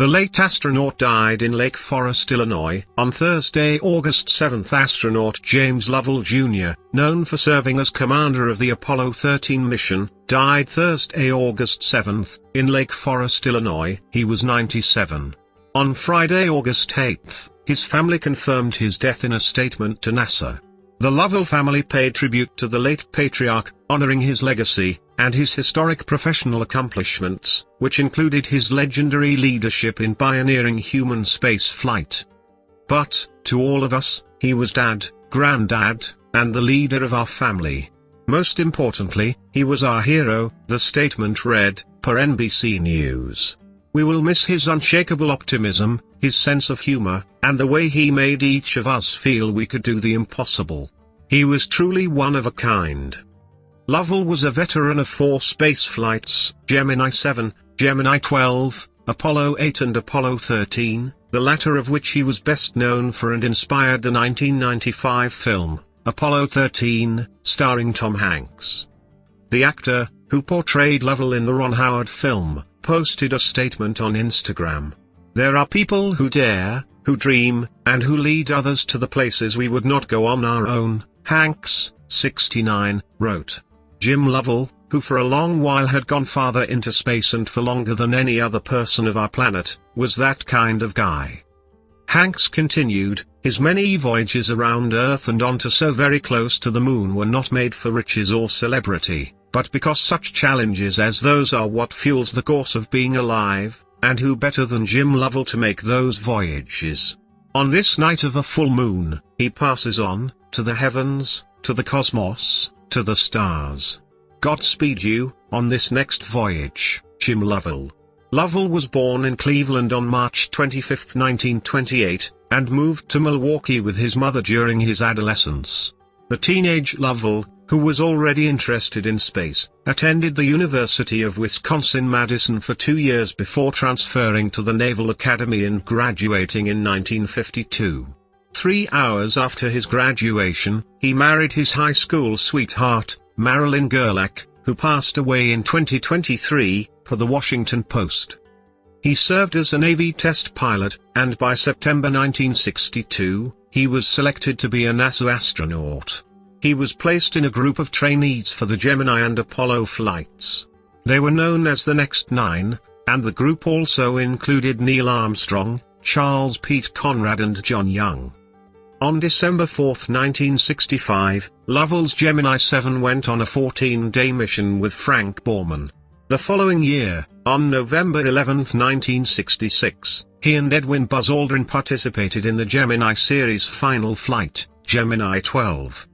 The late astronaut died in Lake Forest, Illinois, on Thursday, August 7. Astronaut James Lovell Jr., known for serving as commander of the Apollo 13 mission, died Thursday, August 7, in Lake Forest, Illinois. He was 97. On Friday, August 8, his family confirmed his death in a statement to NASA. The Lovell family paid tribute to the late patriarch, honoring his legacy and his historic professional accomplishments, which included his legendary leadership in pioneering human space flight. But, to all of us, he was Dad, Granddad, and the leader of our family. Most importantly, he was our hero, the statement read, per NBC News. We will miss his unshakable optimism, his sense of humor, and the way he made each of us feel we could do the impossible. He was truly one of a kind. Lovell was a veteran of 4 space flights, Gemini 7, Gemini 12, Apollo 8 and Apollo 13, the latter of which he was best known for and inspired the 1995 film, Apollo 13, starring Tom Hanks. The actor, who portrayed Lovell in the Ron Howard film, posted a statement on Instagram. There are people who dare, who dream, and who lead others to the places we would not go on our own, Hanks, 69, wrote. Jim Lovell, who for a long while had gone farther into space and for longer than any other person of our planet, was that kind of guy. Hanks continued, his many voyages around Earth and onto so very close to the moon were not made for riches or celebrity, but because such challenges as those are what fuels the course of being alive, and who better than Jim Lovell to make those voyages? On this night of a full moon, he passes on, to the heavens, to the cosmos, to the stars. Godspeed you, on this next voyage, Jim Lovell. Lovell was born in Cleveland on March 25, 1928, and moved to Milwaukee with his mother during his adolescence. The teenage Lovell, who was already interested in space, attended the University of Wisconsin-Madison for 2 years before transferring to the Naval Academy and graduating in 1952. 3 hours after his graduation, he married his high school sweetheart, Marilyn Gerlach, who passed away in 2023, per the Washington Post. He served as a Navy test pilot, and by September 1962, he was selected to be a NASA astronaut. He was placed in a group of trainees for the Gemini and Apollo flights. They were known as the Next 9, and the group also included Neil Armstrong, Charles Pete Conrad and John Young. On December 4, 1965, Lovell's Gemini 7 went on a 14-day mission with Frank Borman. The following year, on November 11, 1966, he and Edwin Buzz Aldrin participated in the Gemini series' final flight, Gemini 12.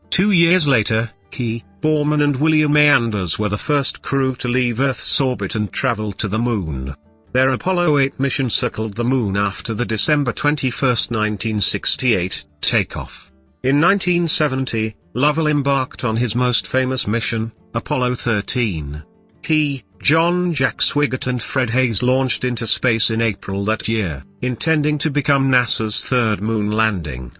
2 years later, he, Borman and William A. Anders were the first crew to leave Earth's orbit and travel to the Moon. Their Apollo 8 mission circled the Moon after the December 21, 1968, takeoff. In 1970, Lovell embarked on his most famous mission, Apollo 13. He, John Jack Swigert and Fred Haise launched into space in April that year, intending to become NASA's third moon landing.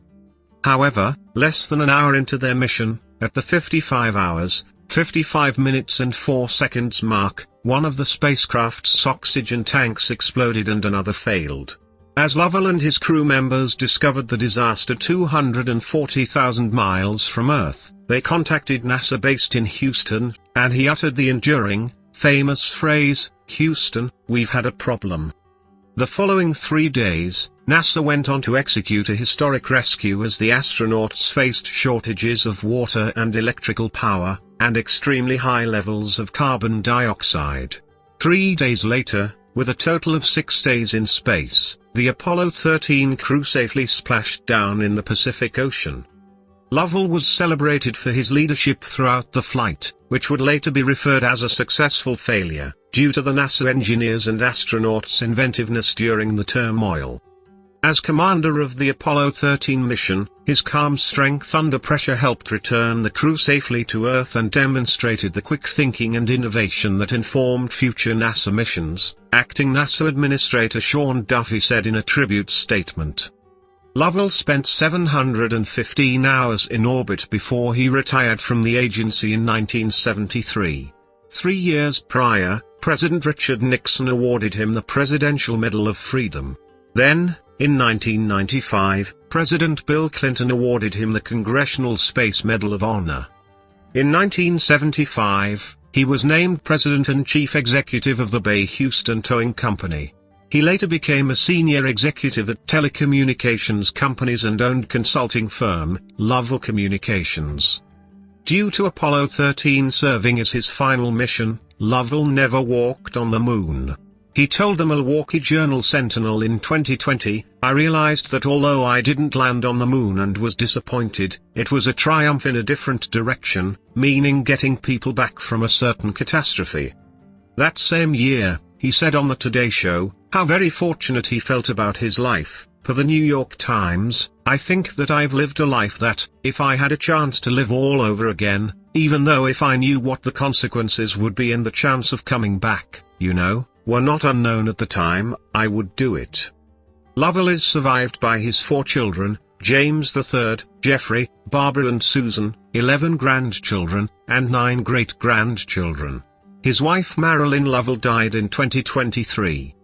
However, less than an hour into their mission, at the 55 hours, 55 minutes and 4 seconds mark, one of the spacecraft's oxygen tanks exploded and another failed. As Lovell and his crew members discovered the disaster 240,000 miles from Earth, they contacted NASA based in Houston, and he uttered the enduring, famous phrase, "Houston, we've had a problem." The following 3 days, NASA went on to execute a historic rescue as the astronauts faced shortages of water and electrical power, and extremely high levels of carbon dioxide. 3 days later, with a total of 6 days in space, the Apollo 13 crew safely splashed down in the Pacific Ocean. Lovell was celebrated for his leadership throughout the flight, which would later be referred as a successful failure, due to the NASA engineers and astronauts' inventiveness during the turmoil. As commander of the Apollo 13 mission, his calm strength under pressure helped return the crew safely to Earth and demonstrated the quick thinking and innovation that informed future NASA missions, acting NASA Administrator Sean Duffy said in a tribute statement. Lovell spent 715 hours in orbit before he retired from the agency in 1973. 3 years prior, President Richard Nixon awarded him the Presidential Medal of Freedom. Then, in 1995, President Bill Clinton awarded him the Congressional Space Medal of Honor. In 1975, he was named President and Chief Executive of the Bay Houston Towing Company. He later became a senior executive at telecommunications companies and owned consulting firm, Lovell Communications. Due to Apollo 13 serving as his final mission, Lovell never walked on the moon. He told the Milwaukee Journal-Sentinel in 2020, "I realized that although I didn't land on the moon and was disappointed, it was a triumph in a different direction, meaning getting people back from a certain catastrophe." That same year, he said on the Today Show, how very fortunate he felt about his life. For the New York Times, "I think that I've lived a life that, if I had a chance to live all over again, even though if I knew what the consequences would be and the chance of coming back, were not unknown at the time, I would do it." Lovell is survived by his 4 children, James III, Jeffrey, Barbara and Susan, 11 grandchildren, and 9 great-grandchildren. His wife Marilyn Lovell died in 2023.